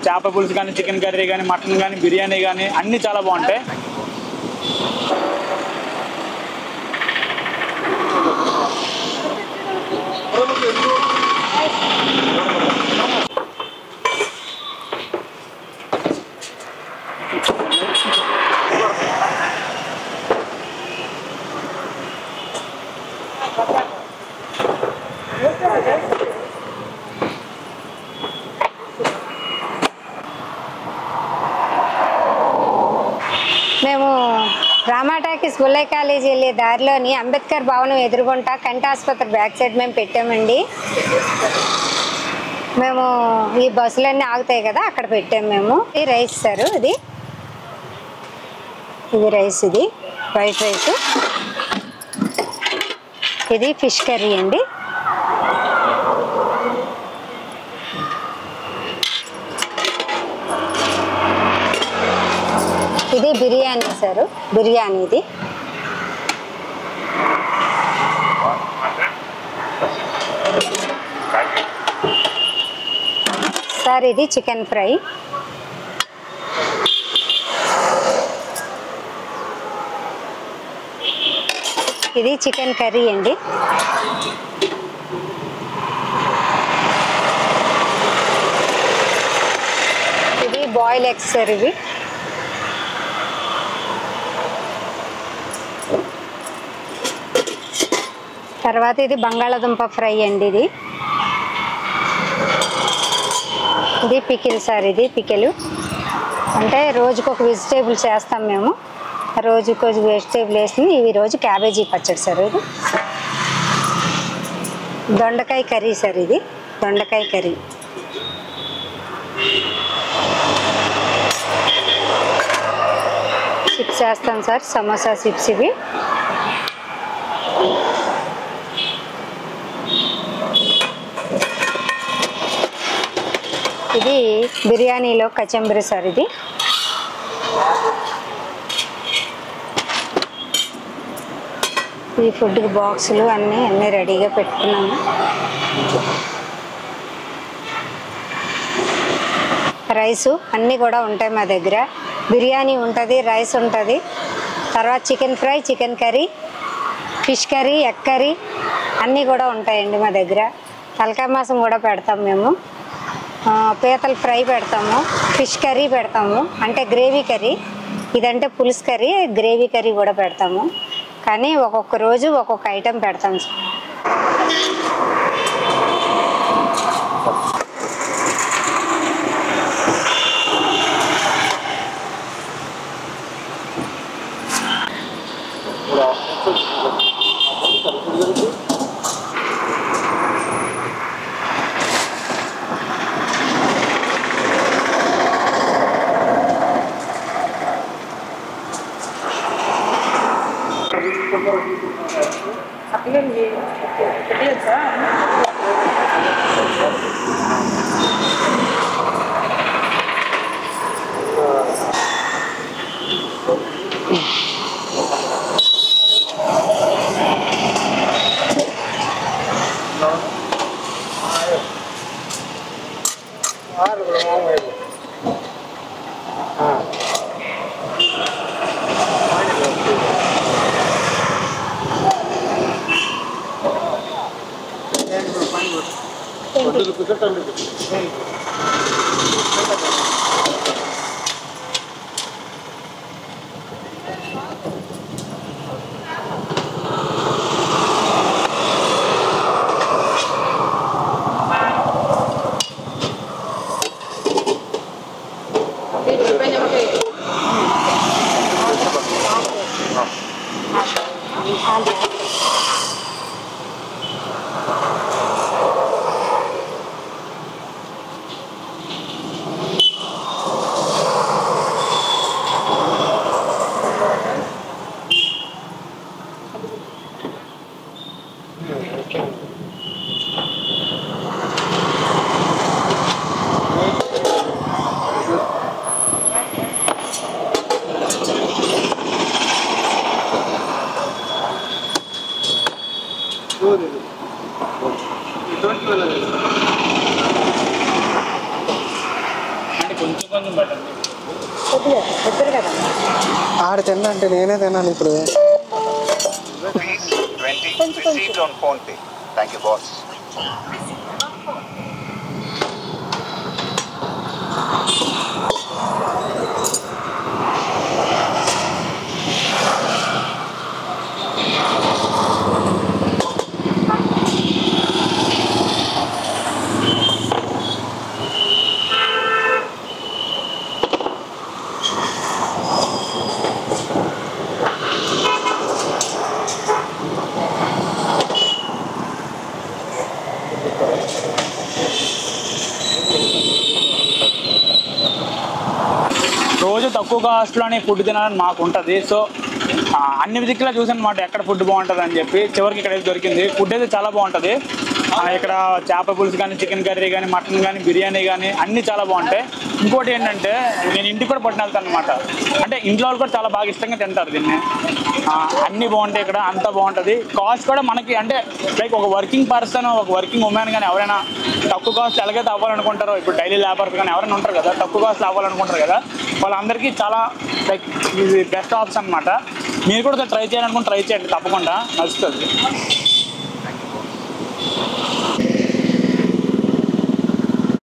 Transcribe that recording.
చేప పులుసు కానీ, చికెన్ కర్రీ కానీ, మటన్ కానీ, బిర్యానీ కానీ అన్నీ చాలా బాగుంటాయి. మేము రామాటాకీస్ బుల్లయ్య కాలేజీ వెళ్ళే దారిలోని అంబేద్కర్ భవనం ఎదురుగుంట కంటి ఆసుపత్రి బ్యాక్ సైడ్ మేము పెట్టామండి. మేము ఈ బస్సులన్నీ ఆగుతాయి కదా, అక్కడ పెట్టాము మేము. ఇది రైస్ సార్, ఇది రైస్, ఇది వైట్ రైస్, ఇది ఫిష్ కర్రీ అండి. ఇది బిర్యానీ సార్, బిర్యానీ ఇది. సార్ ఇది చికెన్ ఫ్రై. ఇది చికెన్ కర్రీ అండి. ఇది బాయిల్ ఎగ్స్ సార్ ఇవి. తర్వాత ఇది బంగాళాదుంప ఫ్రై అండి. ఇది పికిల్ సార్, ఇది పికిల్ అంటే రోజుకొక వెజిటేబుల్ చేస్తాం మేము. రోజుకొక వెజిటేబుల్ వేసి ఇవి రోజు క్యాబేజీ పచ్చడి సార్. ఇది దొండకాయ కర్రీ సార్, ఇది దొండకాయ కర్రీ. చిప్స్ వేస్తాం సార్, సమోసా చిప్స్ ఇవి. ఇది బిర్యానీలో కచంబరి సార్. ఇది ఈ ఫుడ్కి బాక్సులు అన్నీ రెడీగా పెట్టుకున్నాము. రైసు అన్నీ కూడా ఉంటాయి మా దగ్గర. బిర్యానీ ఉంటుంది, రైస్ ఉంటుంది, తర్వాత chicken fry, chicken curry, fish curry, egg curry అన్నీ కూడా ఉంటాయండి మా దగ్గర. తలకాయ మాసం కూడా పెడతాం మేము. పీతల ఫ్రై పెడతాము, ఫిష్ కర్రీ పెడతాము అంటే గ్రేవీ కర్రీ. ఇదంటే పులుసు కర్రీ, గ్రేవీ కర్రీ కూడా పెడతాము. కానీ ఒక్కొక్క రోజు ఒక్కొక్క ఐటెం పెడతాం సార్. కొంచెం పెట్టండి. చెప్పారు కదా ఆడ తిన్నంటే నేనే తినాలి ఇప్పుడు. రోజు తక్కువ కాస్ట్లోనే ఫుడ్ తినాలని మాకు ఉంటుంది. సో అన్ని దిక్కులా చూసాను అన్నమాట ఎక్కడ ఫుడ్ బాగుంటుంది అని చెప్పి. చివరికి ఇక్కడ దొరికింది. ఫుడ్ అయితే చాలా బాగుంటుంది. ఇక్కడ చేప పులుసు కానీ, చికెన్ కర్రీ కానీ, మటన్ కానీ, బిర్యానీ కానీ అన్నీ చాలా బాగుంటాయి. ఇంకోటి ఏంటంటే నేను ఇంటికి కూడా పట్టిన వెళ్తాను అనమాట. అంటే ఇంట్లో వాళ్ళు కూడా చాలా బాగా ఇష్టంగా తింటారు దీన్ని. అన్నీ బాగుంటాయి ఇక్కడ, అంతా బాగుంటుంది. కాస్ట్ కూడా మనకి అంటే లైక్ ఒక వర్కింగ్ పర్సన్, ఒక వర్కింగ్ ఉమెన్ కానీ ఎవరైనా తక్కువ కాస్ట్ ఎలాగైతే అవ్వాలనుకుంటారో, ఇప్పుడు డైలీ లేబర్స్ కానీ ఎవరైనా ఉంటారు కదా, తక్కువ కాస్ట్లో అవ్వాలనుకుంటారు కదా, వాళ్ళందరికీ చాలా లైక్ ఇది బెస్ట్ ఆప్షన్ అనమాట. మీరు కూడా ట్రై చేయాలనుకుంటే ట్రై చేయండి, తప్పకుండా నచ్చుతుంది.